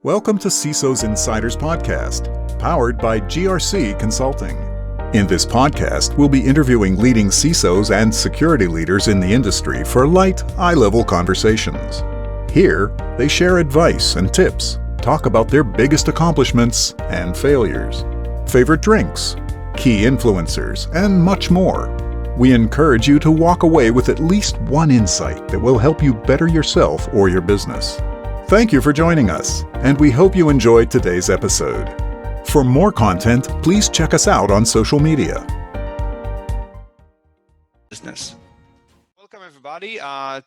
Welcome to CISO's Insiders Podcast, powered by GRC Consulting. In this podcast, we'll be interviewing leading CISOs and security leaders in the industry for light, eye-level conversations. Here, they share advice and tips, talk about their biggest accomplishments and failures, favorite drinks, key influencers, and much more. We encourage you to walk away with at least one insight that will help you better yourself or your business. Thank you for joining us, and we hope you enjoyed today's episode. For more content, please check us out on social media. Business. Welcome, everybody.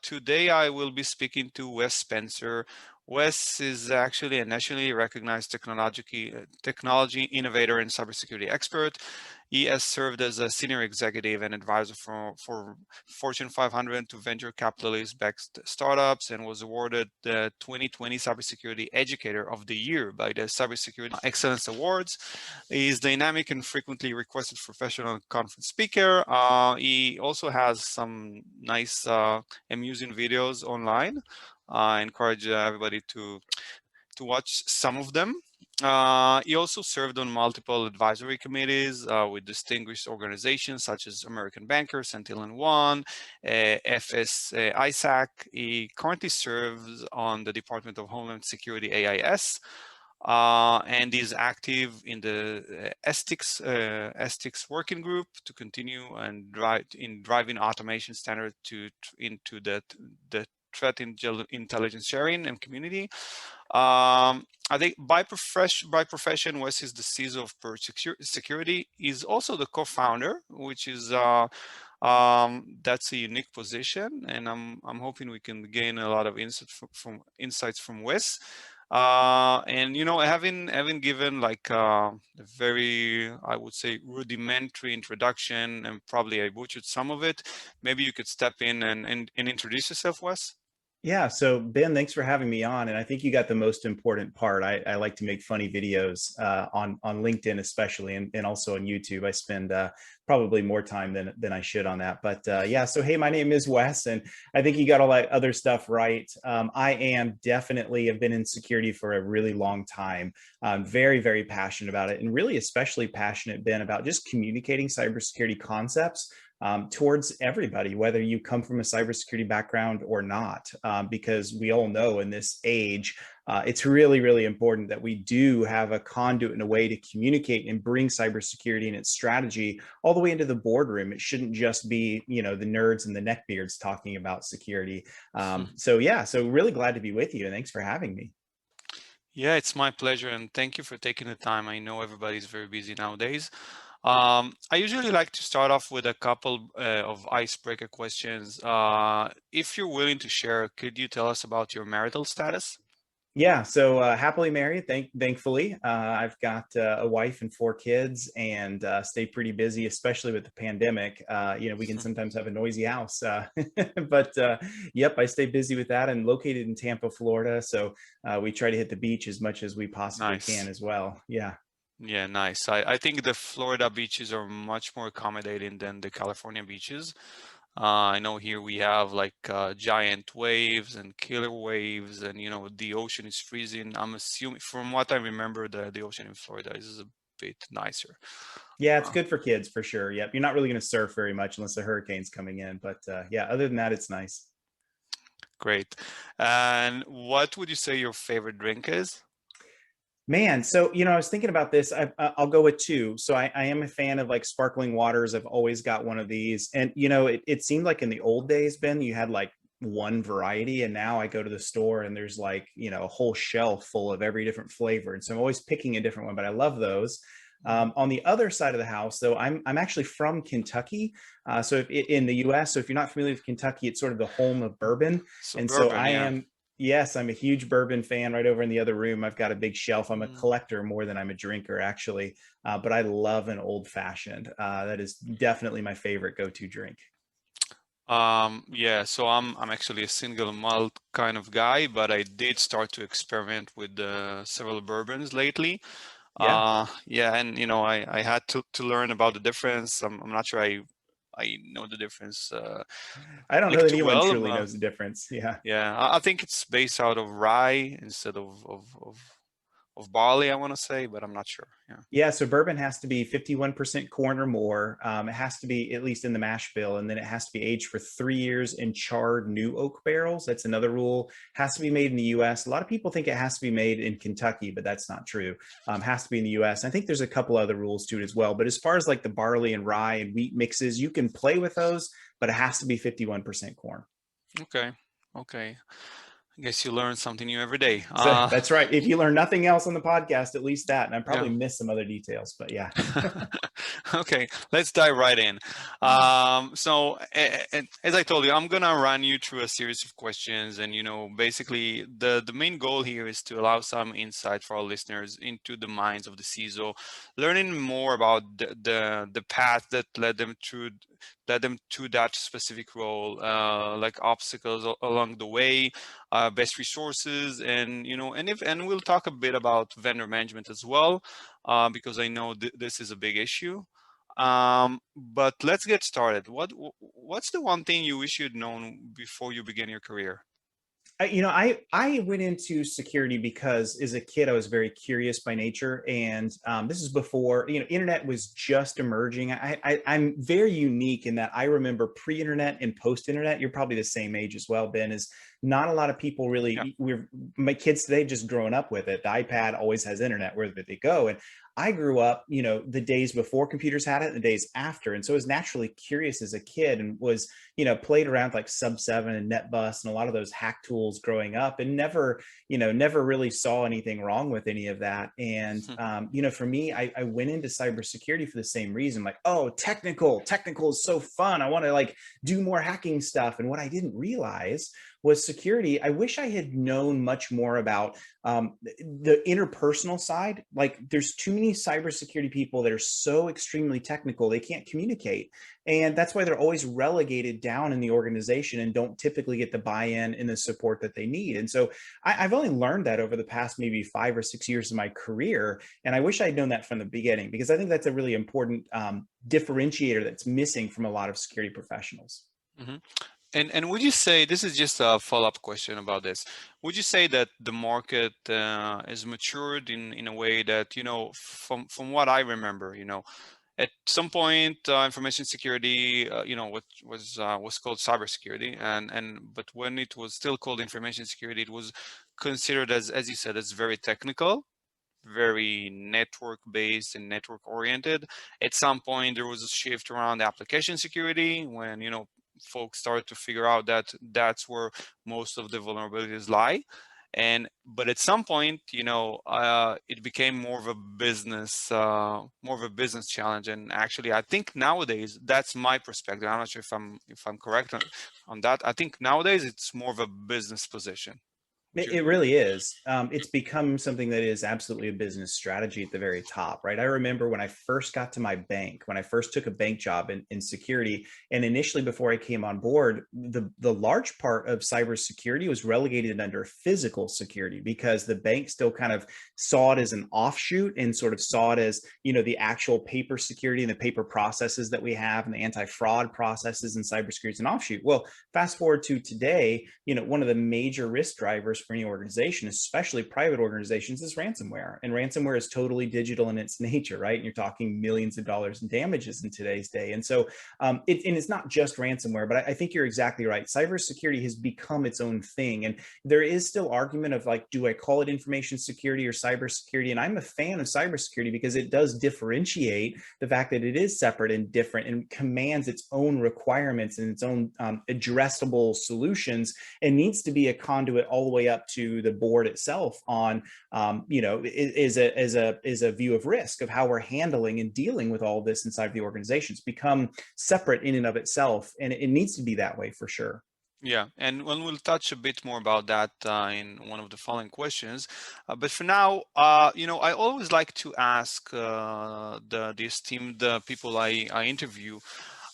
Today I will be speaking to Wes Spencer. Wes is actually a nationally recognized technology innovator and cybersecurity expert. He has served as a senior executive and advisor for Fortune 500 to venture capitalist-backed startups, and was awarded the 2020 Cybersecurity Educator of the Year by the Cybersecurity Excellence Awards. He is dynamic and frequently requested professional conference speaker. He also has some nice, amusing videos online. I encourage everybody to watch some of them. He also served on multiple advisory committees with distinguished organizations such as American Bankers, Sentinel-1, FS ISAC. He currently serves on the Department of Homeland Security AIS, and is active in the STIX working group to continue and driving automation standard into the threat intelligence sharing and community. I think by profession, Wes is the CISO of Perch Security. He's also the co-founder, which is that's a unique position, and I'm hoping we can gain a lot of insights from Wes. And having given like a very, I would say, rudimentary introduction, and probably I butchered some of it, maybe you could step in and introduce yourself, Wes. Yeah, so Ben, thanks for having me on. And I think you got the most important part. I like to make funny videos on LinkedIn, especially, and also on YouTube. I spend probably more time than I should on that. But yeah, so hey, my name is Wes, and I think you got all that other stuff right. I am definitely have been in security for a really long time. I'm very, very passionate about it, and really especially passionate, Ben, about just communicating cybersecurity concepts towards everybody, whether you come from a cybersecurity background or not, because we all know in this age, it's really, really important that we do have a conduit and a way to communicate and bring cybersecurity and its strategy all the way into the boardroom. It shouldn't just be, the nerds and the neckbeards talking about security. So yeah, so really glad to be with you, and thanks for having me. Yeah, it's my pleasure, and thank you for taking the time. I know everybody's very busy nowadays. I usually like to start off with a couple of icebreaker questions. If you're willing to share, could you tell us about your marital status? Yeah, so happily married, thankfully. I've got a wife and 4 kids, and stay pretty busy, especially with the pandemic. We can sometimes have a noisy house, but yep, I stay busy with that. And located in Tampa, Florida, so we try to hit the beach as much as we possibly can as well. Yeah. Yeah, nice. I think the Florida beaches are much more accommodating than the California beaches. I know here we have like giant waves and killer waves, and the ocean is freezing. I'm assuming, from what I remember, the ocean in Florida is a bit nicer. Yeah, it's good for kids for sure. Yep. You're not really going to surf very much unless a hurricane's coming in. But yeah, other than that, it's nice. Great. And what would you say your favorite drink is? Man, so I was thinking about this. I'll go with 2. So I am a fan of like sparkling waters. I've always got one of these, and it seemed like in the old days, Ben, you had like one variety, and now I go to the store and there's like a whole shelf full of every different flavor, and so I'm always picking a different one. But I love those. On the other side of the house, though, I'm actually from Kentucky, so in the U.S. So if you're not familiar with Kentucky, it's sort of the home of bourbon, and so Bourbon, I yeah. am. Yes, I'm a huge bourbon fan. Right over in the other room, I've got a big shelf. I'm a collector more than I'm a drinker, actually. But I love an old fashioned. That is definitely my favorite go-to drink. Yeah, so I'm actually a single malt kind of guy, but I did start to experiment with several bourbons lately. Yeah. Yeah, and I had to learn about the difference. I'm not sure I know the difference I don't know like that too anyone well. truly knows the difference. Yeah. Yeah, I think it's based out of rye instead of barley, I want to say, but I'm not sure. Yeah. Yeah, so bourbon has to be 51% corn or more. It has to be at least in the mash bill, and then it has to be aged for 3 years in charred new oak barrels. That's another rule. Has to be made in the U.S. A lot of people think it has to be made in Kentucky, but that's not true. Has to be in the U.S. I think there's a couple other rules to it as well. But as far as like the barley and rye and wheat mixes, you can play with those, but it has to be 51% corn. Okay. Okay. I guess you learn something new every day. So that's right. If you learn nothing else on the podcast, at least that, and I probably Yeah. missed some other details, but yeah. Okay, let's dive right in. So as I told you, I'm gonna run you through a series of questions, and basically the main goal here is to allow some insight for our listeners into the minds of the CISO, learning more about the path that led them to that specific role, like obstacles along the way, best resources, and and we'll talk a bit about vendor management as well, because I know this is a big issue. But let's get started. What's the one thing you wish you'd known before you began your career? I went into security because as a kid I was very curious by nature, and this is before internet was just emerging. I'm very unique in that I remember pre-internet and post-internet. You're probably the same age as well, Ben. Is not a lot of people really. Yeah. My kids today just growing up with it. The iPad always has internet wherever they go, and I grew up, the days before computers had it and the days after. And so I was naturally curious as a kid and was, played around like Sub 7 and NetBus and a lot of those hack tools growing up, and never really saw anything wrong with any of that. And, for me, I went into cybersecurity for the same reason, like, oh, technical is so fun. I want to like do more hacking stuff. And what I didn't realize was security. I wish I had known much more about the interpersonal side. Like there's too many cybersecurity people that are so extremely technical, they can't communicate. And that's why they're always relegated down in the organization and don't typically get the buy-in and the support that they need. And so I've only learned that over the past maybe 5 or 6 years of my career. And I wish I'd known that from the beginning, because I think that's a really important differentiator that's missing from a lot of security professionals. Mm-hmm. And would you say, this is just a follow-up question about this, would you say that the market is matured in a way that, from what I remember, at some point, information security, what was called cybersecurity, but when it was still called information security, it was considered as you said, as very technical, very network based and network oriented. At some point, there was a shift around application security when folks started to figure out that that's where most of the vulnerabilities lie. But at some point, it became more of a business challenge. And actually, I think nowadays, that's my perspective. I'm not sure if I'm correct on that. I think nowadays it's more of a business position. It really is. It's become something that is absolutely a business strategy at the very top, right? I remember when I first got to my bank, when I first took a bank job in security, and initially before I came on board, the large part of cybersecurity was relegated under physical security, because the bank still kind of saw it as an offshoot and sort of saw it as, the actual paper security and the paper processes that we have and the anti-fraud processes in cybersecurity is an offshoot. Well, fast forward to today, one of the major risk drivers for any organization, especially private organizations, is ransomware. And ransomware is totally digital in its nature, right? And you're talking millions of dollars in damages in today's day. And so it's not just ransomware, but I think you're exactly right. Cybersecurity has become its own thing. And there is still argument of like, do I call it information security or cybersecurity? And I'm a fan of cybersecurity because it does differentiate the fact that it is separate and different and commands its own requirements and its own addressable solutions, and needs to be a conduit all the way up to the board itself on, is a view of risk of how we're handling and dealing with all of this inside the organization. It's become separate in and of itself, and it needs to be that way for sure. Yeah, and we'll touch a bit more about that in one of the following questions. But for now, I always like to ask the esteemed people I interview,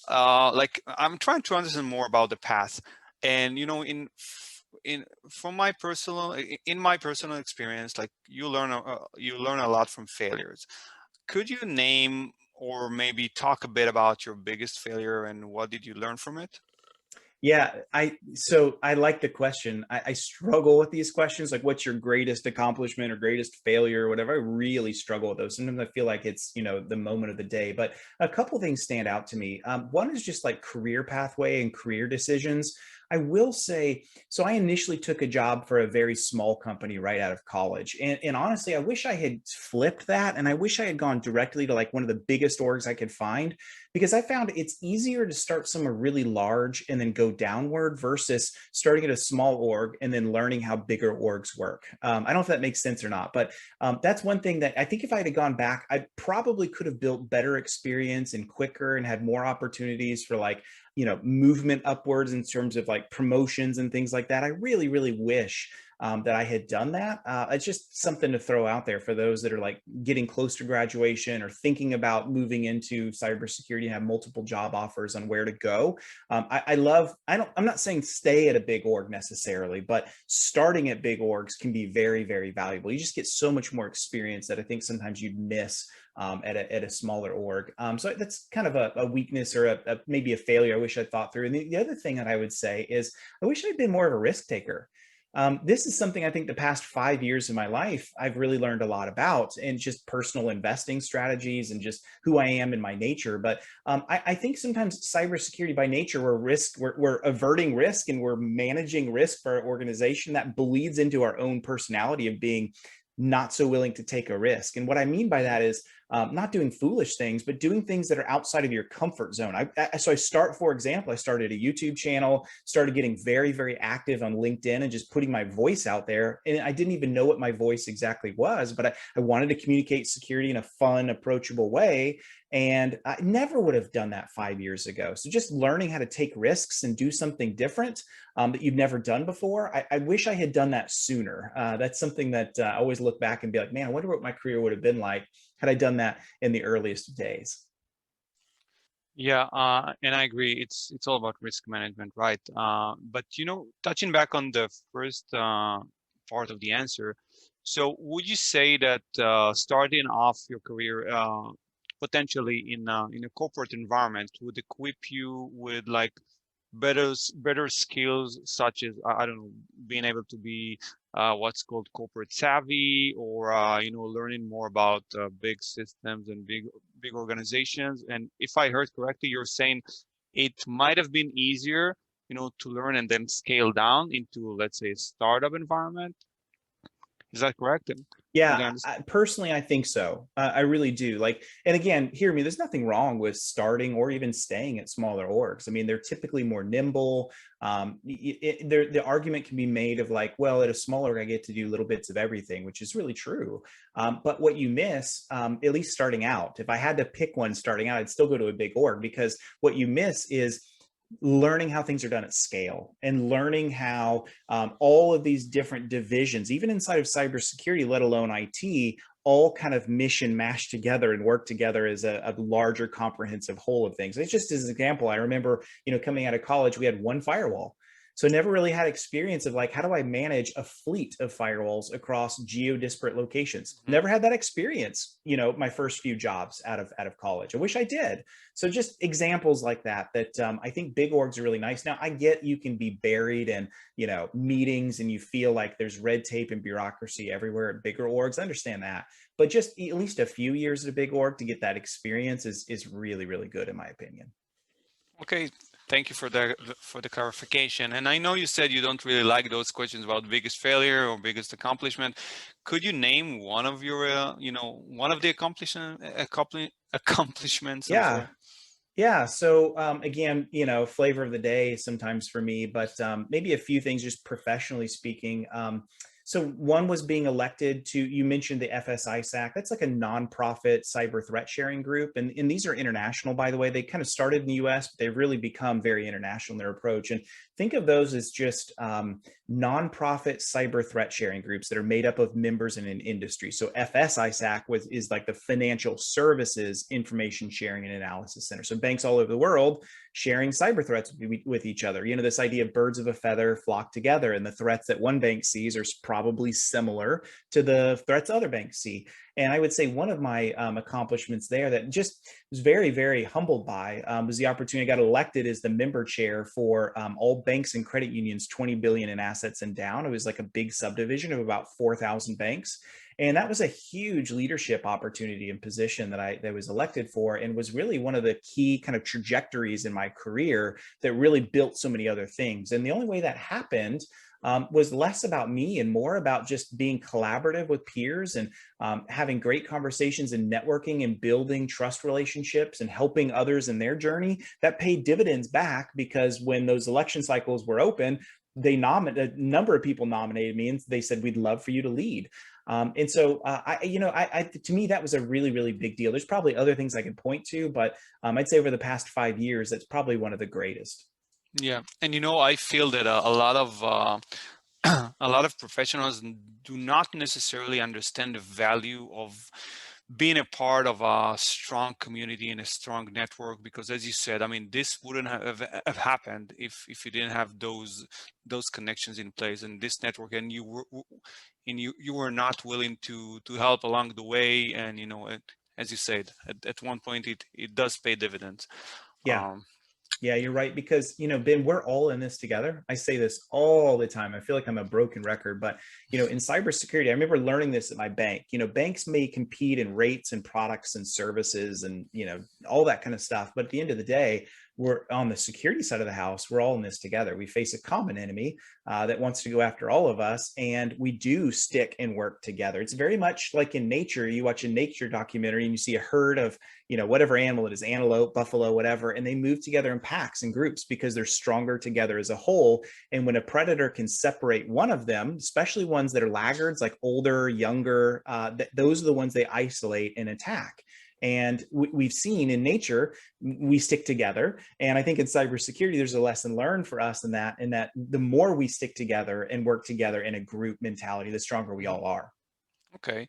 like I'm trying to understand more about the path, and in my personal experience, like you learn a lot from failures. Could you name or maybe talk a bit about your biggest failure and what did you learn from it? Yeah, so I like the question. I struggle with these questions, like what's your greatest accomplishment or greatest failure or whatever. I really struggle with those. Sometimes I feel like it's, the moment of the day. But a couple things stand out to me. One is just like career pathway and career decisions. I will say, so I initially took a job for a very small company right out of college. And honestly, I wish I had flipped that. And I wish I had gone directly to like one of the biggest orgs I could find, because I found it's easier to start somewhere really large and then go downward versus starting at a small org and then learning how bigger orgs work. I don't know if that makes sense or not, but that's one thing that I think if I had gone back, I probably could have built better experience and quicker and had more opportunities for like, movement upwards in terms of like promotions and things like that. I really, really wish that I had done that. It's just something to throw out there for those that are like getting close to graduation or thinking about moving into cybersecurity and have multiple job offers on where to go. I'm not saying stay at a big org necessarily, but starting at big orgs can be very, very valuable. You just get so much more experience that I think sometimes you'd miss at a smaller org. So that's kind of a weakness or maybe a failure I wish I'd thought through. And the other thing that I would say is I wish I'd been more of a risk taker. This is something I think the past 5 years of my life, I've really learned a lot about, and just personal investing strategies and just who I am in my nature. But I think sometimes cybersecurity by nature, we're averting risk and we're managing risk for our organization that bleeds into our own personality of being not so willing to take a risk. And what I mean by that is not doing foolish things, but doing things that are outside of your comfort zone. For example, I started a YouTube channel, started getting very, very active on LinkedIn and just putting my voice out there. And I didn't even know what my voice exactly was, but I wanted to communicate security in a fun, approachable way. And I never would have done that 5 years ago. So just learning how to take risks and do something different that you've never done before. I wish I had done that sooner. That's something that I always look back and be like, man, I wonder what my career would have been like had I done that in the earliest of days. Yeah, and I agree. It's all about risk management, right? But touching back on the first part of the answer, so would you say that starting off your career potentially in a corporate environment would equip you with like better skills such as I don't know, being able to be what's called corporate savvy, or learning more about big systems and big organizations? And if I heard correctly, you're saying it might have been easier to learn and then scale down into, let's say, a startup environment. Is that correct? And did I Yeah, understand? personally, I think so. I really do. Like, and again, hear me, there's nothing wrong with starting or even staying at smaller orgs. I mean, they're typically more nimble. The argument can be made of like, well, at a smaller, I get to do little bits of everything, which is really true. But what you miss, at least starting out, if I had to pick one starting out, I'd still go to a big org, because what you miss is learning how things are done at scale and learning how all of these different divisions, even inside of cybersecurity, let alone IT, all kind of mission mash together and work together as a larger comprehensive whole of things. It's just as an example, I remember, coming out of college, we had one firewall. So never really had experience of like, how do I manage a fleet of firewalls across geo-disparate locations? Mhm. Never had that experience, my first few jobs out of college. I wish I did. So just examples like that I think big orgs are really nice. Now I get you can be buried in, meetings and you feel like there's red tape and bureaucracy everywhere at bigger orgs. I understand that. But just at least a few years at a big org to get that experience is really, really good in my opinion. Okay, thank you for the clarification. And I know you said you don't really like those questions about biggest failure or biggest accomplishment. Could you name one of your, one of the accomplishments? I'm Yeah. sorry. Yeah. So again, flavor of the day sometimes for me, but maybe a few things just professionally speaking. So one was being elected to, you mentioned the FSISAC. That's like a nonprofit cyber threat sharing group. And these are international, by the way. They kind of started in the US, but they've really become very international in their approach. And think of those as just nonprofit cyber threat sharing groups that are made up of members in an industry. So FSISAC is like the Financial Services Information Sharing and Analysis Center. So banks all over the world sharing cyber threats with each other. You know, this idea of birds of a feather flock together, and the threats that one bank sees are probably similar to the threats other banks see. And I would say one of my accomplishments there that just was very, very humbled by was the opportunity. I got elected as the member chair for all banks and credit unions, 20 billion in assets and down. It was like a big subdivision of about 4,000 banks. And that was a huge leadership opportunity and position that I was elected for, and was really one of the key kind of trajectories in my career that really built so many other things. And the only way that happened was less about me and more about just being collaborative with peers and having great conversations and networking and building trust relationships and helping others in their journey that paid dividends back, because when those election cycles were open, a number of people nominated me and they said, we'd love for you to lead. And so, to me, that was a really, really big deal. There's probably other things I can point to, but I'd say over the past 5 years, that's probably one of the greatest. Yeah, and I feel that a lot of a lot of professionals do not necessarily understand the value of being a part of a strong community and a strong network, because as you said, I mean, this wouldn't have happened if you didn't have those connections in place and this network, and you were not willing to help along the way. And as you said, at one point it does pay dividends. Yeah. Yeah, you're right. Because, Ben, we're all in this together. I say this all the time. I feel like I'm a broken record, but, in cybersecurity, I remember learning this at my bank. Banks may compete in rates and products and services and, all that kind of stuff. But at the end of the day, we're on the security side of the house. We're all in this together. We face a common enemy that wants to go after all of us, and we do stick and work together. It's very much like in nature. You watch a nature documentary and you see a herd of, whatever animal it is, antelope, buffalo, whatever, and they move together in packs and groups because they're stronger together as a whole. And when a predator can separate one of them, especially ones that are laggards, like older, younger, those are the ones they isolate and attack. And we've seen in nature, we stick together. And I think in cybersecurity, there's a lesson learned for us in that the more we stick together and work together in a group mentality, the stronger we all are. Okay.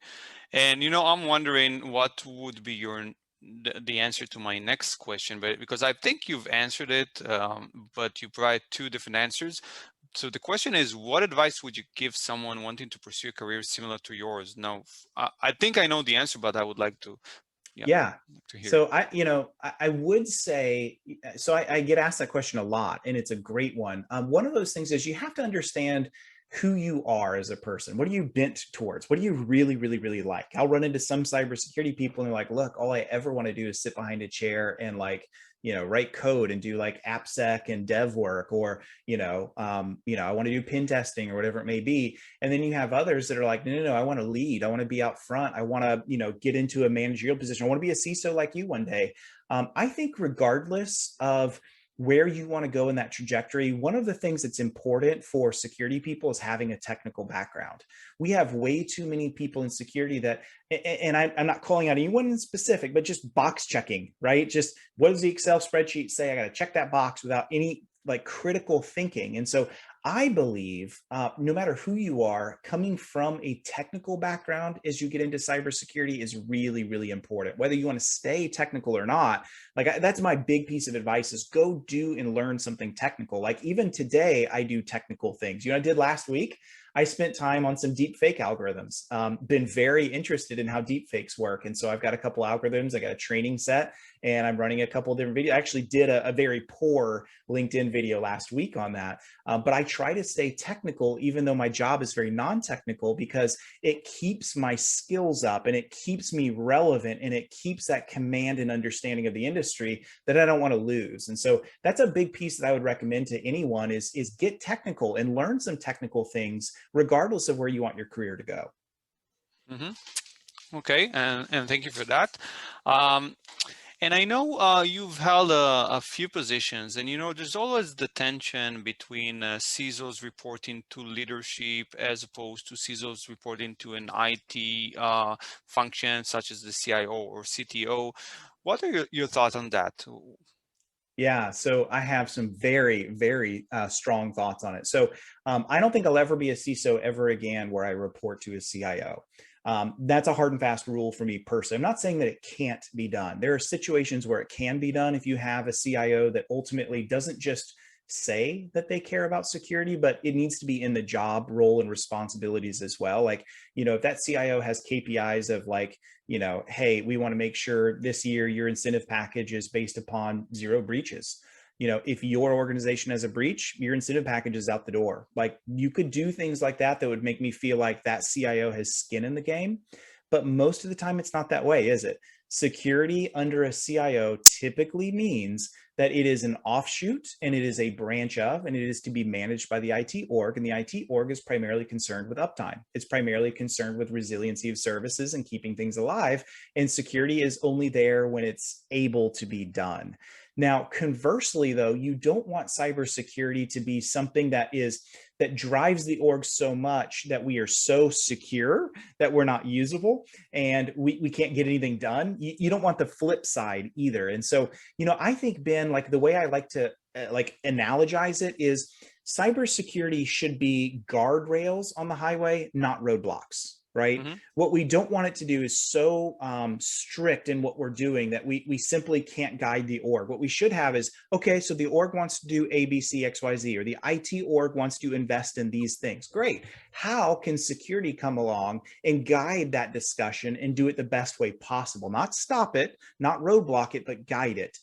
And I'm wondering what would be the answer to my next question, but because I think you've answered it, but you provide two different answers. So the question is, what advice would you give someone wanting to pursue a career similar to yours? Now, I think I know the answer, but I would like to, Yeah. to hear. So I would say, so I get asked that question a lot, and it's a great one. One of those things is you have to understand who you are as a person. What are you bent towards? What do you really, really, really like? I'll run into some cybersecurity people and they're like, look, all I ever want to do is sit behind a chair and write code and do like AppSec and dev work, or, I want to do pen testing or whatever it may be. And then you have others that are like, no, I want to lead. I want to be out front. I want to, get into a managerial position. I want to be a CISO like you one day. I think regardless of where you want to go in that trajectory, one of the things that's important for security people is having a technical background. We have way too many people in security that, and I'm not calling out anyone in specific, but just box checking, right? Just what does the Excel spreadsheet say? I got to check that box without any critical thinking. And so I believe no matter who you are, coming from a technical background as you get into cybersecurity is really, really important. Whether you want to stay technical or not, that's my big piece of advice is go do and learn something technical. Like even today, I do technical things. I did last week. I spent time on some deep fake algorithms, been very interested in how deep fakes work. And so I've got a couple algorithms, I got a training set, and I'm running a couple of different videos. I actually did a very poor LinkedIn video last week on that. But I try to stay technical, even though my job is very non-technical, because it keeps my skills up and it keeps me relevant and it keeps that command and understanding of the industry that I don't want to lose. And so that's a big piece that I would recommend to anyone is get technical and learn some technical things, regardless of where you want your career to go. Mm-hmm. Okay, and thank you for that. And I know you've held a few positions, and there's always the tension between CISOs reporting to leadership as opposed to CISOs reporting to an IT function such as the CIO or CTO. What are your thoughts on that? Yeah, so I have some very, very strong thoughts on it. So I don't think I'll ever be a CISO ever again where I report to a CIO. That's a hard and fast rule for me personally. I'm not saying that it can't be done. There are situations where it can be done if you have a CIO that ultimately doesn't just say that they care about security, but it needs to be in the job role and responsibilities as well. Like, if that CIO has KPIs of like, hey, we want to make sure this year your incentive package is based upon 0 breaches. If your organization has a breach, your incentive package is out the door. Like, you could do things like that that would make me feel like that CIO has skin in the game. But most of the time, it's not that way, is it? Security under a CIO typically means that it is an offshoot and it is a branch of, and it is to be managed by the IT org. And the IT org is primarily concerned with uptime. It's primarily concerned with resiliency of services and keeping things alive. And security is only there when it's able to be done. Now, conversely, though, you don't want cybersecurity to be something that drives the org so much that we are so secure that we're not usable and we can't get anything done. You don't want the flip side either. And so, I think, Ben, like the way I like to analogize it is cybersecurity should be guardrails on the highway, not roadblocks. Right. Mm-hmm. What we don't want it to do is so strict in what we're doing that we simply can't guide the org. What we should have is, okay, so the org wants to do A, B, C, X, Y, Z, or the IT org wants to invest in these things. Great. How can security come along and guide that discussion and do it the best way possible? Not stop it, not roadblock it, but guide it.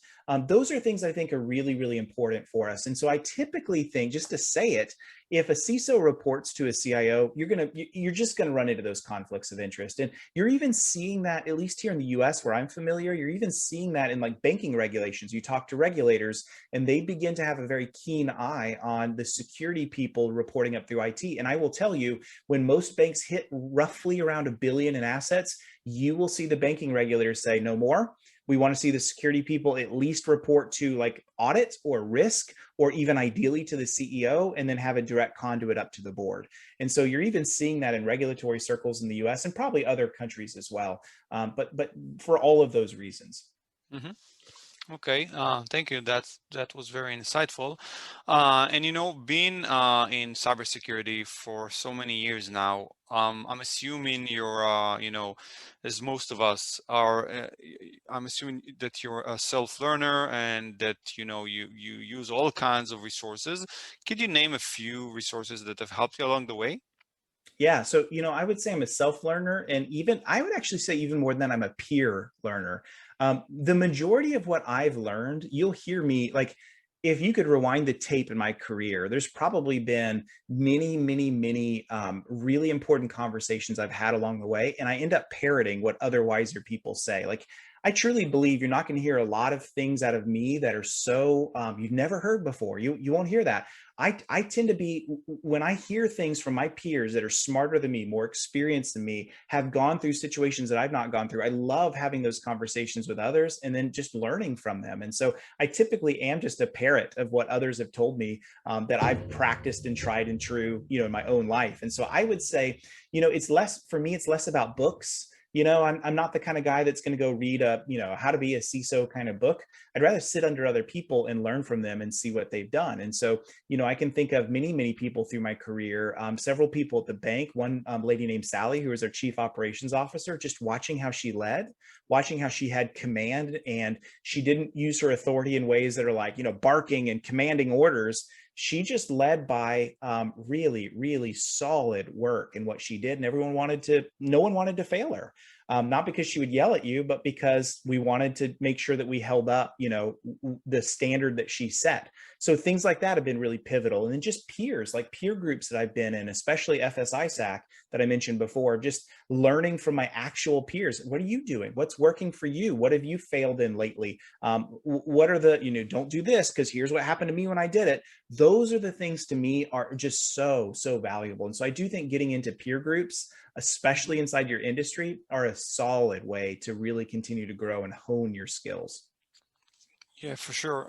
Those are things I think are really, really important for us. And so I typically think, just to say it, if a CISO reports to a CIO, you're just going to run into those conflicts of interest. And you're even seeing that, at least here in the US where I'm familiar, you're even seeing that in like banking regulations. You talk to regulators and they begin to have a very keen eye on the security people reporting up through IT. And I will tell you, when most banks hit roughly around $1 billion in assets, you will see the banking regulators say no more. We want to see the security people at least report to like audit or risk, or even ideally to the CEO, and then have a direct conduit up to the board. And so you're even seeing that in regulatory circles in the US and probably other countries as well. But for all of those reasons. Mm-hmm. Okay, thank you. That was very insightful. And being in cybersecurity for so many years now, I'm assuming you're, as most of us are, I'm assuming that you're a self-learner and that you use all kinds of resources. Could you name a few resources that have helped you along the way? Yeah. So, I would say I'm a self-learner, and I would actually say even more than that, I'm a peer learner. The majority of what I've learned, you'll hear me like, if you could rewind the tape in my career, there's probably been many, many, many really important conversations I've had along the way. And I end up parroting what other wiser people say. Like, I truly believe you're not going to hear a lot of things out of me that are so you've never heard before. You won't hear that. I tend to be, when I hear things from my peers that are smarter than me, more experienced than me, have gone through situations that I've not gone through. I love having those conversations with others and then just learning from them. And so I typically am just a parrot of what others have told me that I've practiced and tried and true, in my own life. And so I would say, it's less, for me, it's less about books. I'm not the kind of guy that's going to go read how to be a CISO kind of book. I'd rather sit under other people and learn from them and see what they've done. And so, I can think of many, many people through my career, several people at the bank, one lady named Sally, who was our chief operations officer, just watching how she led, watching how she had command, and she didn't use her authority in ways that are like, barking and commanding orders. She just led by really, really solid work in what she did. And no one wanted to fail her. Not because she would yell at you, but because we wanted to make sure that we held up, the standard that she set. So things like that have been really pivotal. And then just peers, like peer groups that I've been in, especially FSISAC that I mentioned before, just learning from my actual peers. What are you doing? What's working for you? What have you failed in lately? What are the, don't do this because here's what happened to me when I did it. Those are the things to me are just so, so valuable. And so I do think getting into peer groups, especially inside your industry, are a solid way to really continue to grow and hone your skills. Yeah, for sure.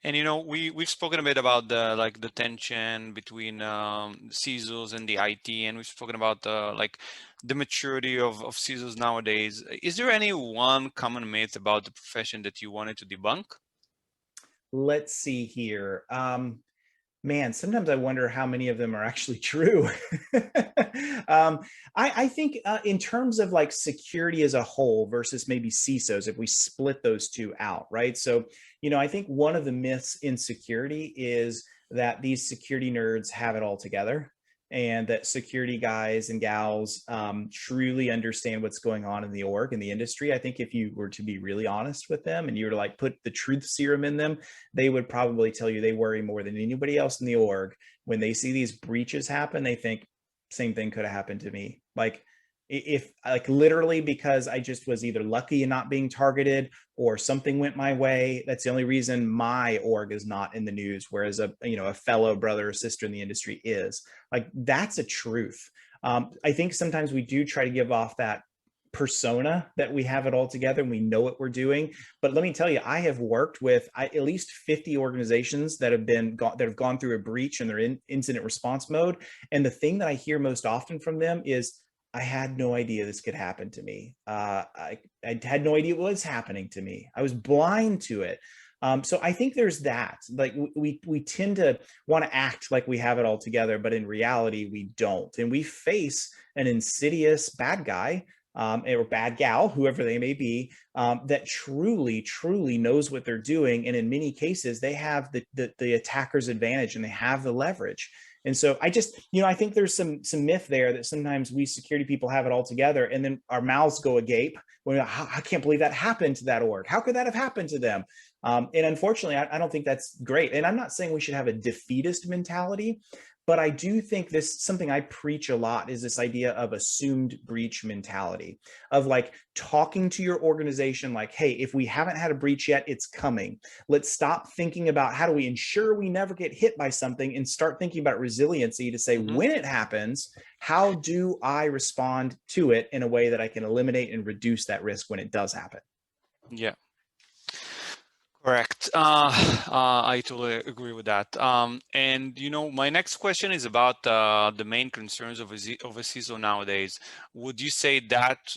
And we've spoken a bit about the tension between CISOs and the IT, and we've spoken about the maturity of CISOs nowadays. Is there any one common myth about the profession that you wanted to debunk? Let's see here. Man, sometimes I wonder how many of them are actually true. I think in terms of like security as a whole versus maybe CISOs, if we split those two out, right? So, I think one of the myths in security is that these security nerds have it all together, and that security guys and gals truly understand what's going on in the org and the industry. I think if you were to be really honest with them and you were to like put the truth serum in them, they would probably tell you they worry more than anybody else in the org. When they see these breaches happen, they think same thing could have happened to me. Like, if like literally because I just was either lucky in not being targeted or something went my way, that's the only reason my org is not in the news, whereas a fellow brother or sister in the industry is. Like, that's a truth. I think sometimes we do try to give off that persona that we have it all together and we know what we're doing. But let me tell you, I have worked with at least 50 organizations that have gone through a breach and they're in incident response mode. And the thing that I hear most often from them is, I had no idea this could happen to me. I had no idea what was happening to me. I was blind to it. So I think there's that. Like, we tend to want to act like we have it all together, but in reality, we don't. And we face an insidious bad guy or bad gal, whoever they may be, that truly knows what they're doing. And in many cases, they have the attacker's advantage and they have the leverage. And so I just, I think there's some myth there that sometimes we security people have it all together and then our mouths go agape when I can't believe that happened to that org. How could that have happened to them? And unfortunately, I don't think that's great. And I'm not saying we should have a defeatist mentality, but I do think this, something I preach a lot, is this idea of assumed breach mentality, of like talking to your organization like, hey, if we haven't had a breach yet, it's coming. Let's stop thinking about how do we ensure we never get hit by something and start thinking about resiliency to say, when it happens, how do I respond to it in a way that I can eliminate and reduce that risk when it does happen? Yeah. Correct. I totally agree with that. And my next question is about the main concerns of a CISO nowadays. Would you say that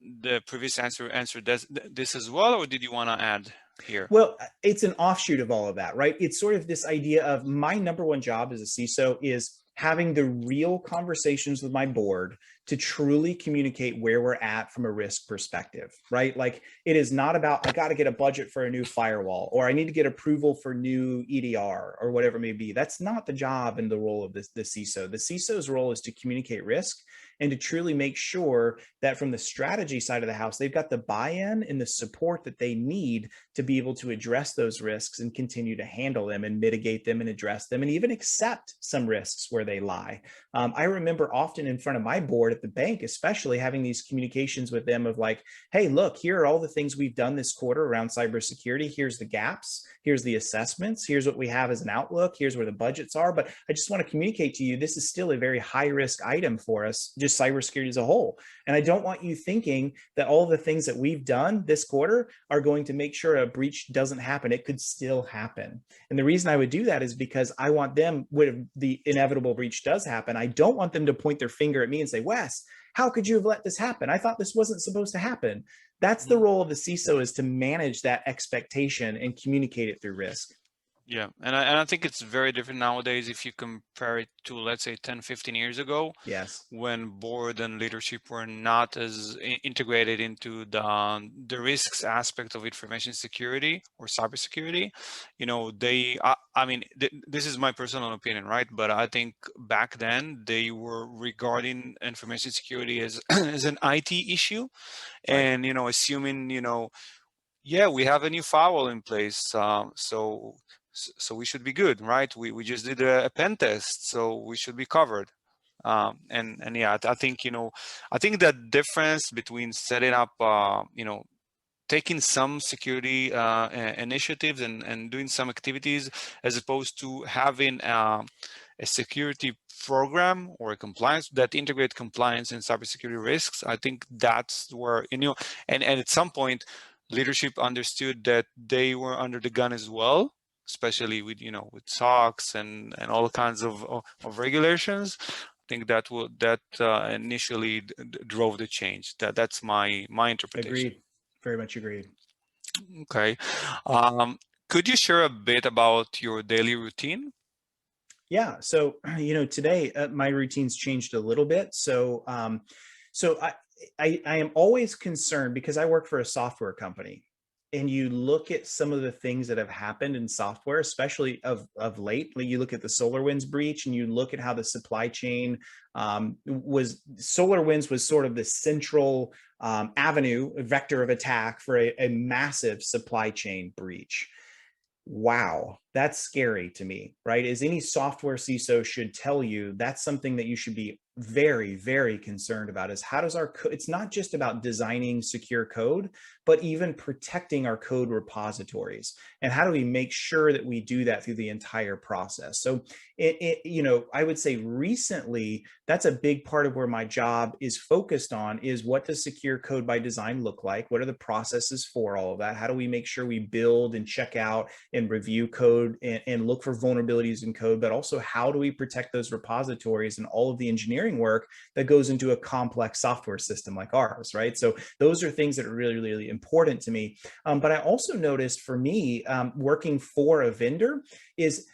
the previous answer does this as well, or did you want to add here? Well, it's an offshoot of all of that, right? It's sort of this idea of my number one job as a CISO is having the real conversations with my board to truly communicate where we're at from a risk perspective, right? Like, it is not about, I got to get a budget for a new firewall, or I need to get approval for new EDR, or whatever it may be. That's not the job and the role of the CISO. The CISO's role is to communicate risk and to truly make sure that from the strategy side of the house, they've got the buy-in and the support that they need to be able to address those risks and continue to handle them and mitigate them and address them and even accept some risks where they lie. I remember often in front of my board at the bank, especially, having these communications with them of like, hey, look, here are all the things we've done this quarter around cybersecurity. Here's the gaps. Here's the assessments. Here's what we have as an outlook. Here's where the budgets are. But I just want to communicate to you, this is still a very high risk item for us, just cybersecurity as a whole. And I don't want you thinking that all the things that we've done this quarter are going to make sure a breach doesn't happen. It could still happen. And the reason I would do that is because I want them, when the inevitable breach does happen, I don't want them to point their finger at me and say, Wes, how could you have let this happen? I thought this wasn't supposed to happen. That's the role of the CISO, is to manage that expectation and communicate it through risk. Yeah, and I think it's very different nowadays if you compare it to, let's say, 10, 15 years ago. Yes. When board and leadership were not as integrated into the risks aspect of information security or cybersecurity. I mean, this is my personal opinion, right? But I think back then they were regarding information security as as an IT issue, and assuming yeah, we have a new firewall in place, so we should be good, right? We just did a pen test, so we should be covered. And yeah, I think I think that difference between setting up taking some security initiatives and doing some activities, as opposed to having a security program or a compliance that integrate compliance and cybersecurity risks. I think that's where and at some point leadership understood that they were under the gun as well, especially with with SOX and all kinds of regulations. I think that initially drove the change. That's my interpretation. Agreed. Very much agreed. Okay. Could you share a bit about your daily routine? Yeah. So, today my routine's changed a little bit. So I am always concerned because I work for a software company, and you look at some of the things that have happened in software, especially of late. Like you look at the SolarWinds breach, and you look at how the supply chain was. SolarWinds was sort of the central avenue, vector of attack for a massive supply chain breach. Wow, that's scary to me, right? As any software CISO should tell you, that's something that you should be very, very concerned about is how does it's not just about designing secure code, but even protecting our code repositories. And how do we make sure that we do that through the entire process? So I would say recently, that's a big part of where my job is focused on is what does secure code by design look like? What are the processes for all of that? How do we make sure we build and check out and review code and look for vulnerabilities in code, but also how do we protect those repositories and all of the engineering work that goes into a complex software system like ours, right? So those are things that are really, really important to me. But I also noticed for me, working for a vendor is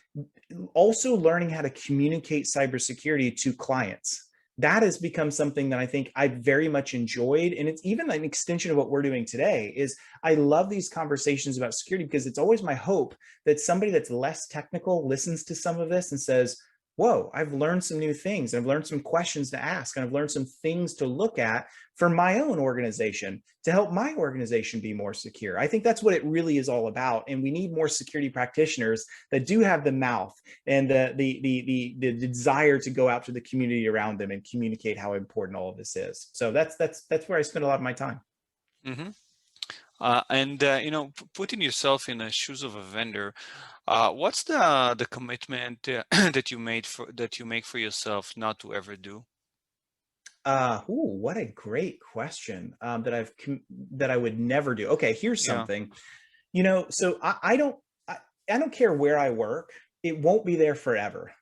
also learning how to communicate cybersecurity to clients. That has become something that I think I very much enjoyed. And it's even an extension of what we're doing today is I love these conversations about security because it's always my hope that somebody that's less technical listens to some of this and says, whoa, I've learned some new things. I've learned some questions to ask, and I've learned some things to look at for my own organization to help my organization be more secure. I think that's what it really is all about. And we need more security practitioners that do have the mouth and the desire to go out to the community around them and communicate how important all of this is. So that's where I spend a lot of my time. Mm-hmm. Putting yourself in the shoes of a vendor, what's the commitment that you make for yourself not to ever do? What a great question that I would never do. Okay, here's Yeah. something. So I don't care where I work. It won't be there forever.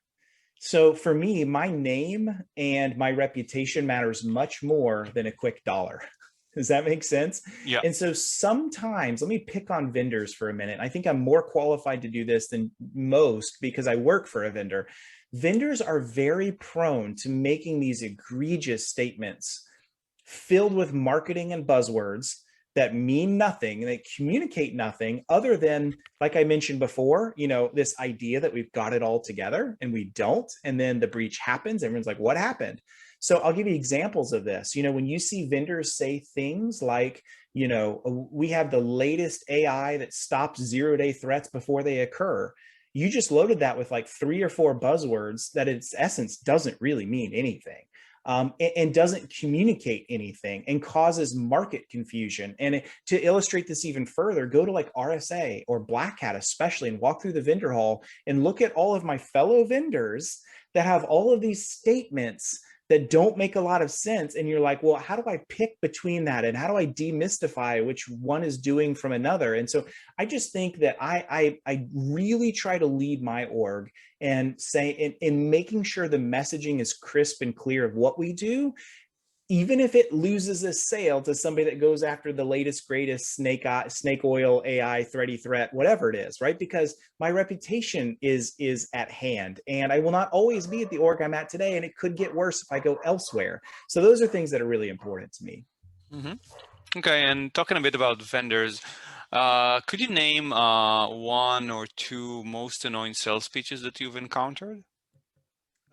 So for me, my name and my reputation matters much more than a quick dollar. Does that make sense? Yeah. And so sometimes, let me pick on vendors for a minute. I think I'm more qualified to do this than most because I work for a vendor. Vendors are very prone to making these egregious statements filled with marketing and buzzwords that mean nothing and they communicate nothing other than, like I mentioned before, this idea that we've got it all together and we don't. And then the breach happens. Everyone's like, what happened? So I'll give you examples of this. When you see vendors say things like, we have the latest AI that stops 0-day threats before they occur. You just loaded that with like 3 or 4 buzzwords that in its essence doesn't really mean anything. And doesn't communicate anything and causes market confusion. And to illustrate this even further, go to like RSA or Black Hat especially and walk through the vendor hall and look at all of my fellow vendors that have all of these statements that don't make a lot of sense. And you're like, well, how do I pick between that? And how do I demystify which one is doing from another? And so I just think that I really try to lead my org and say in making sure the messaging is crisp and clear of what we do, even if it loses a sale to somebody that goes after the latest, greatest snake oil AI threat, whatever it is, right? Because my reputation is at hand, and I will not always be at the org I'm at today, and it could get worse if I go elsewhere. So those are things that are really important to me. Mm-hmm. Okay, and talking a bit about vendors, could you name 1 or 2 most annoying sales pitches that you've encountered?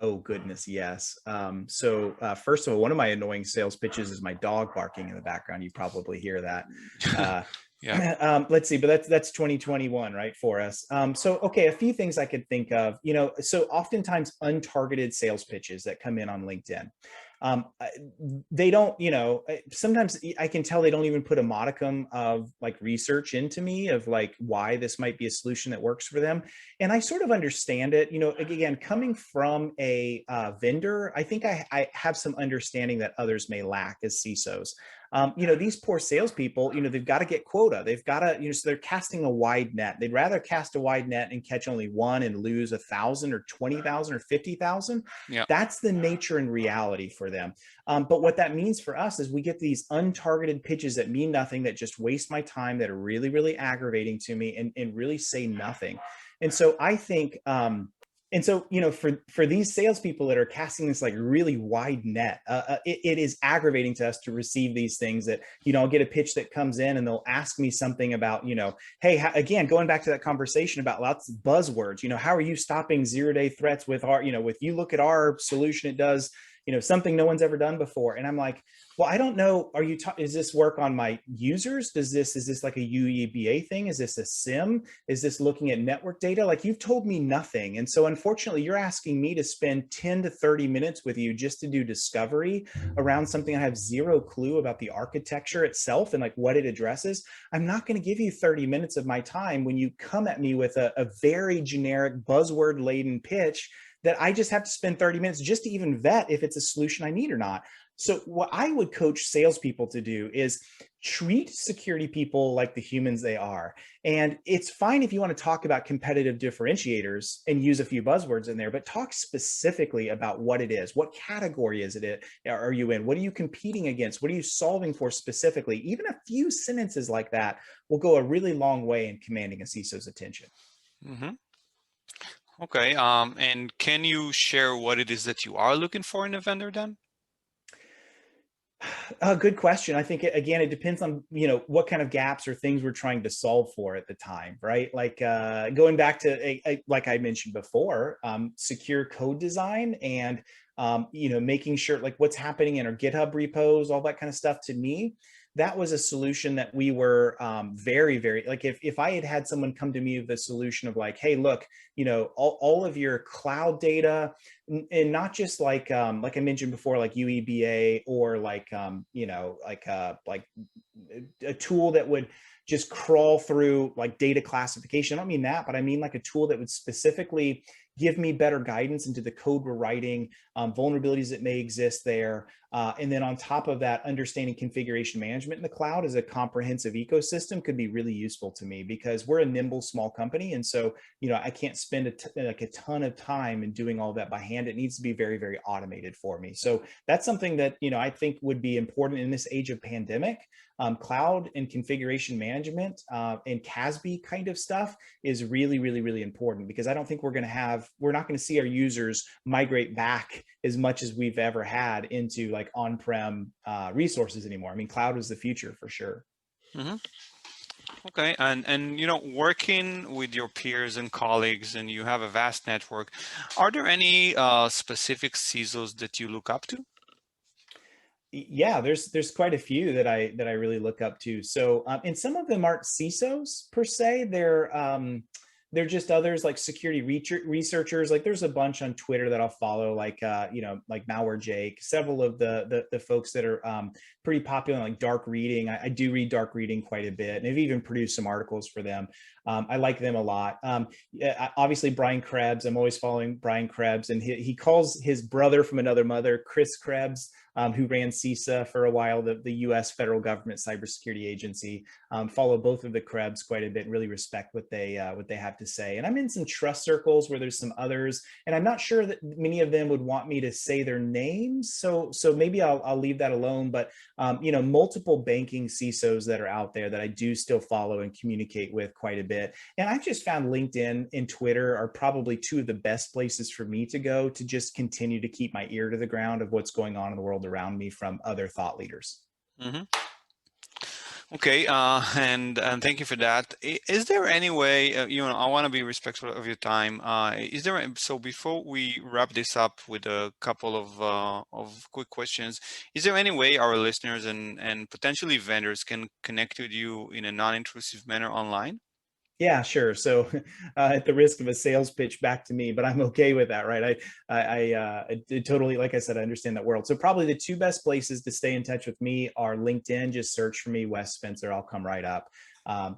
Oh, goodness, yes. First of all, one of my annoying sales pitches is my dog barking in the background. You probably hear that. Yeah. Let's see, but that's 2021, right, for us. Okay, a few things I could think of. So oftentimes untargeted sales pitches that come in on LinkedIn. They don't, sometimes I can tell they don't even put a modicum of like research into me of like why this might be a solution that works for them. And I sort of understand it, again, coming from a vendor, I think I have some understanding that others may lack as CISOs. These poor salespeople, they've got to get quota. They've got to, so they're casting a wide net. They'd rather cast a wide net and catch only one and lose 1,000 or 20,000 or 50,000. Yeah. That's the nature and reality for them. But what that means for us is we get these untargeted pitches that mean nothing, that just waste my time, that are really, really aggravating to me and really say nothing. And so I think, And so, for these salespeople that are casting this like really wide net, it is aggravating to us to receive these things that, I'll get a pitch that comes in and they'll ask me something about, hey, again, going back to that conversation about lots of buzzwords, how are you stopping 0-day threats with our, with you look at our solution, it does, something no one's ever done before. And I'm like, well, I don't know. Is this work on my users? Is this like a UEBA thing? Is this a SIM? Is this looking at network data? Like, you've told me nothing. And so unfortunately, you're asking me to spend 10 to 30 minutes with you just to do discovery around something I have zero clue about the architecture itself and like what it addresses. I'm not going to give you 30 minutes of my time when you come at me with a very generic buzzword laden pitch that I just have to spend 30 minutes just to even vet if it's a solution I need or not. So what I would coach salespeople to do is treat security people like the humans they are. And it's fine if you want to talk about competitive differentiators and use a few buzzwords in there, but talk specifically about what it is. What category are you in? What are you competing against? What are you solving for specifically? Even a few sentences like that will go a really long way in commanding a CISO's attention. Mm-hmm. Okay. And can you share what it is that you are looking for in a vendor then? Good question. I think again, it depends on, what kind of gaps or things we're trying to solve for at the time, right? Like going back to, like I mentioned before, secure code design and, making sure like what's happening in our GitHub repos, all that kind of stuff. To me, that was a solution that we were very, very, like if I had someone come to me with a solution of like, hey, look, all of your cloud data, and not just like I mentioned before, like UEBA or like, like a tool that would just crawl through like data classification. I don't mean that, but I mean like a tool that would specifically give me better guidance into the code we're writing, vulnerabilities that may exist there. And then on top of that, understanding configuration management in the cloud as a comprehensive ecosystem could be really useful to me because we're a nimble small company. And so, I can't spend a ton of time in doing all that by hand. It needs to be very, very automated for me. So that's something that, I think would be important in this age of pandemic. Cloud and configuration management and CASB kind of stuff is really, really, really important because I don't think we're not going to see our users migrate back as much as we've ever had into like on-prem resources anymore. I mean, cloud is the future for sure. Mm-hmm. Okay, and working with your peers and colleagues, and you have a vast network, are there any specific CISOs that you look up to? Yeah, there's quite a few that I really look up to. So, and some of them aren't CISOs per se. They're just others like security researchers. Like there's a bunch on Twitter that I'll follow, like like Malware Jake. Several of the folks that are pretty popular, like Dark Reading. I do read Dark Reading quite a bit, and I've even produced some articles for them. I like them a lot. Obviously, Brian Krebs. I'm always following Brian Krebs, and he calls his brother from another mother, Chris Krebs, who ran CISA for a while, the U.S. federal government cybersecurity agency. Follow both of the Krebs quite a bit, and really respect what they have to say. And I'm in some trust circles where there's some others, and I'm not sure that many of them would want me to say their names. So maybe I'll leave that alone. But multiple banking CISOs that are out there that I do still follow and communicate with quite a bit. And I've just found LinkedIn and Twitter are probably two of the best places for me to go to just continue to keep my ear to the ground of what's going on in the world around me from other thought leaders. Mm-hmm. Okay, and thank you for that. Is there any way, I want to be respectful of your time. So before we wrap this up with a couple of quick questions, is there any way our listeners and potentially vendors can connect with you in a non-intrusive manner online? Yeah, sure. So, at the risk of a sales pitch back to me, but I'm okay with that, right? I totally, like I said, I understand that world. So probably the two best places to stay in touch with me are LinkedIn. Just search for me, Wes Spencer. I'll come right up.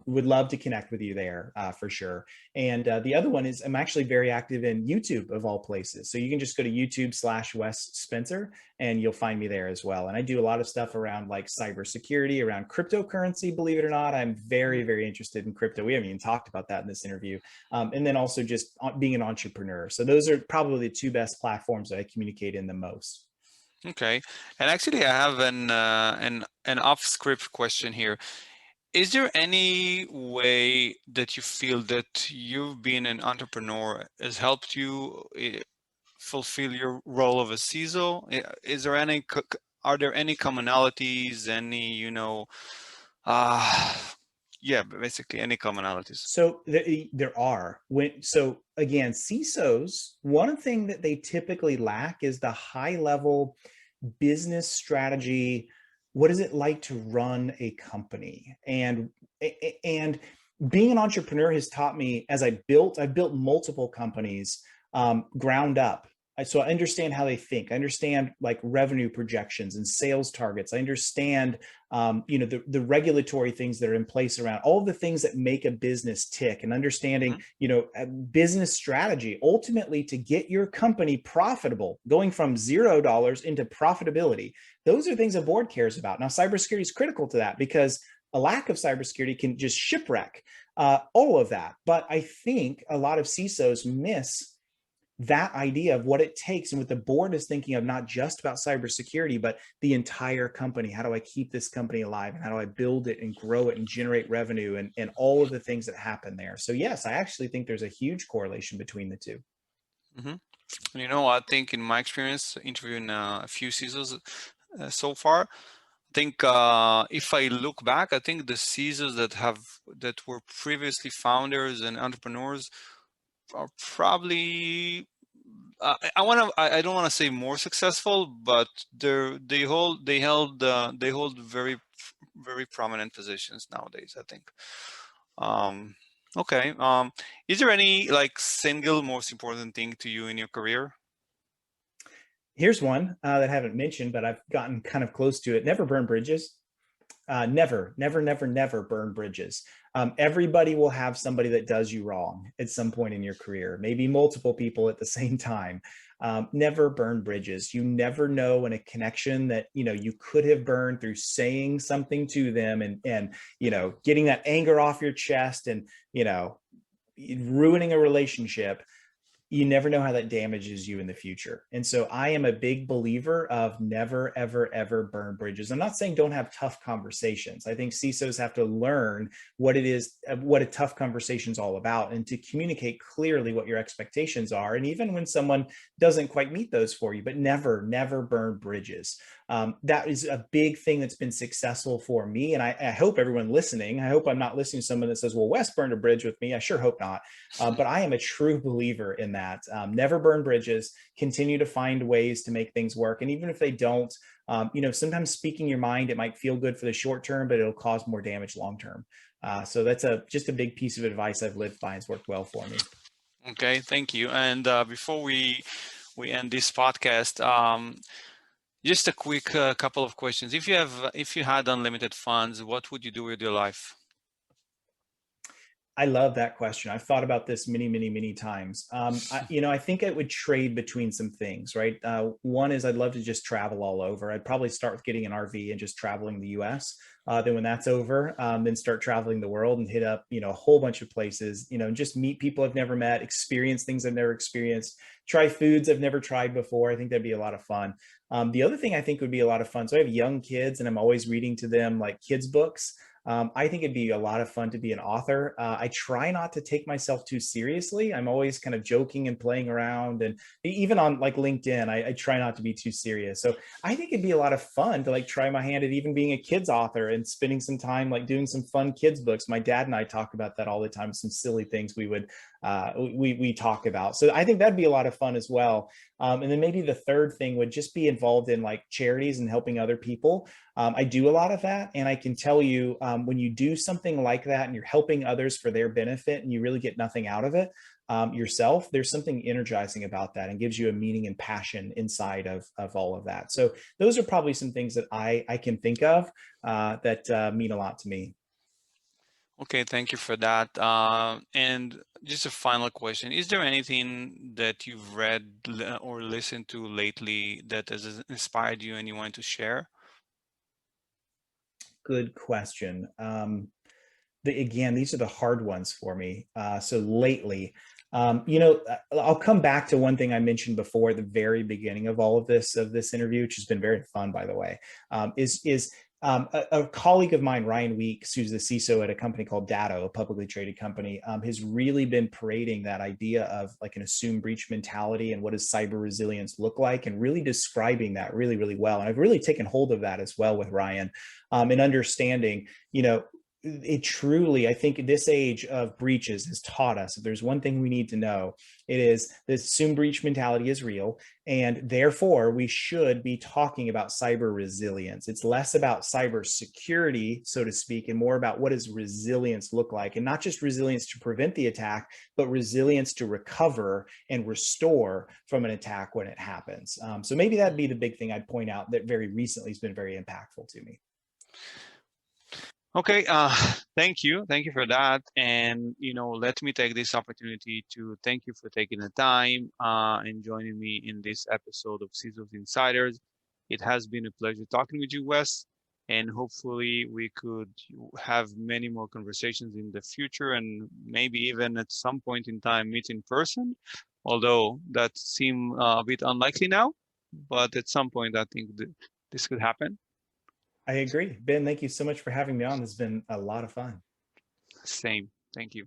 Would love to connect with you there for sure. And the other one is I'm actually very active in YouTube of all places. So you can just go to YouTube/Wes Spencer and you'll find me there as well. And I do a lot of stuff around like cybersecurity, around cryptocurrency, believe it or not. I'm very, very interested in crypto. We haven't even talked about that in this interview. And then also just being an entrepreneur. So those are probably the two best platforms that I communicate in the most. Okay, and actually I have an off-script question here. Is there any way that you feel that you've been an entrepreneur has helped you fulfill your role of a CISO? Is there any, are there any commonalities, any, uh, yeah, basically any commonalities? So there are. So again, CISOs, one thing that they typically lack is the high level business strategy. What is it like to run a company? And being an entrepreneur has taught me, as I've built multiple companies ground up. So I understand how they think. I understand like revenue projections and sales targets. I understand the regulatory things that are in place around all of the things that make a business tick, and understanding business strategy ultimately to get your company profitable, going from $0 into profitability. Those are things a board cares about. Now, cybersecurity is critical to that, because a lack of cybersecurity can just shipwreck all of that. But I think a lot of CISOs miss that idea of what it takes and what the board is thinking of, not just about cybersecurity, but the entire company. How do I keep this company alive? And how do I build it and grow it and generate revenue, and all of the things that happen there? So yes, I actually think there's a huge correlation between the two. Mm-hmm. And I think in my experience interviewing a few CISOs so far, I think if I look back, I think the CISOs that were previously founders and entrepreneurs are probably I don't want to say more successful, but they hold very prominent positions nowadays, I think. Okay. Is there any like single most important thing to you in your career? Here's one that I haven't mentioned, but I've gotten kind of close to it. Never burn bridges. Never, never, never, never burn bridges. Everybody will have somebody that does you wrong at some point in your career, maybe multiple people at the same time. Never burn bridges. You never know in a connection that you could have burned through saying something to them, and getting that anger off your chest, and ruining a relationship. You never know how that damages you in the future. And so I am a big believer of never, ever, ever burn bridges. I'm not saying don't have tough conversations. I think CISOs have to learn what it is, what a tough conversation is all about, and to communicate clearly what your expectations are. And even when someone doesn't quite meet those for you, but never, never burn bridges. That is a big thing that's been successful for me. And I hope everyone listening, I hope I'm not listening to someone that says, well, Wes burned a bridge with me. I sure hope not. But I am a true believer in that. Never burn bridges, continue to find ways to make things work. And even if they don't, sometimes speaking your mind, it might feel good for the short term, but it'll cause more damage long term. So that's just a big piece of advice I've lived by. It's worked well for me. Okay, thank you. And before we end this podcast, just a quick couple of questions. If you had unlimited funds, what would you do with your life? I love that question. I've thought about this many, many, many times. I think I would trade between some things, right? One is I'd love to just travel all over. I'd probably start with getting an RV and just traveling the US. Then when that's over, then start traveling the world and hit up, a whole bunch of places, just meet people I've never met, experience things I've never experienced, try foods I've never tried before. I think that'd be a lot of fun. The other thing I think would be a lot of fun. So I have young kids and I'm always reading to them like kids books. I think it'd be a lot of fun to be an author. I try not to take myself too seriously. I'm always kind of joking and playing around. And even on like LinkedIn, I try not to be too serious. So I think it'd be a lot of fun to like try my hand at even being a kids author and spending some time like doing some fun kids books. My dad and I talk about that all the time, some silly things we would we talk about. So I think that'd be a lot of fun as well. And then maybe the third thing would just be involved in like charities and helping other people. I do a lot of that. And I can tell you, when you do something like that and you're helping others for their benefit and you really get nothing out of it yourself, there's something energizing about that and gives you a meaning and passion inside of all of that. So those are probably some things that I can think of that mean a lot to me. Okay, thank you for that. And just a final question. Is there anything that you've read or listened to lately that has inspired you and you want to share? Good question. Again, these are the hard ones for me. So lately, I'll come back to one thing I mentioned before at the very beginning of all of this interview, which has been very fun, by the way, is A colleague of mine, Ryan Weeks, who's the CISO at a company called Datto, a publicly traded company, has really been parading that idea of like an assume breach mentality and what does cyber resilience look like, and really describing that really, really well. And I've really taken hold of that as well with Ryan, and understanding, it truly, I think this age of breaches has taught us, if there's one thing we need to know, it is the assume breach mentality is real. And therefore, we should be talking about cyber resilience. It's less about cyber security, so to speak, and more about what does resilience look like, and not just resilience to prevent the attack, but resilience to recover and restore from an attack when it happens. So maybe that'd be the big thing I'd point out that very recently has been very impactful to me. Okay, thank you for that. And let me take this opportunity to thank you for taking the time and joining me in this episode of CISOs Insiders. It has been a pleasure talking with you, Wes, and hopefully we could have many more conversations in the future, and maybe even at some point in time meet in person, although that seems a bit unlikely now, but at some point I think this could happen. I agree. Ben, thank you so much for having me on. This has been a lot of fun. Same. Thank you.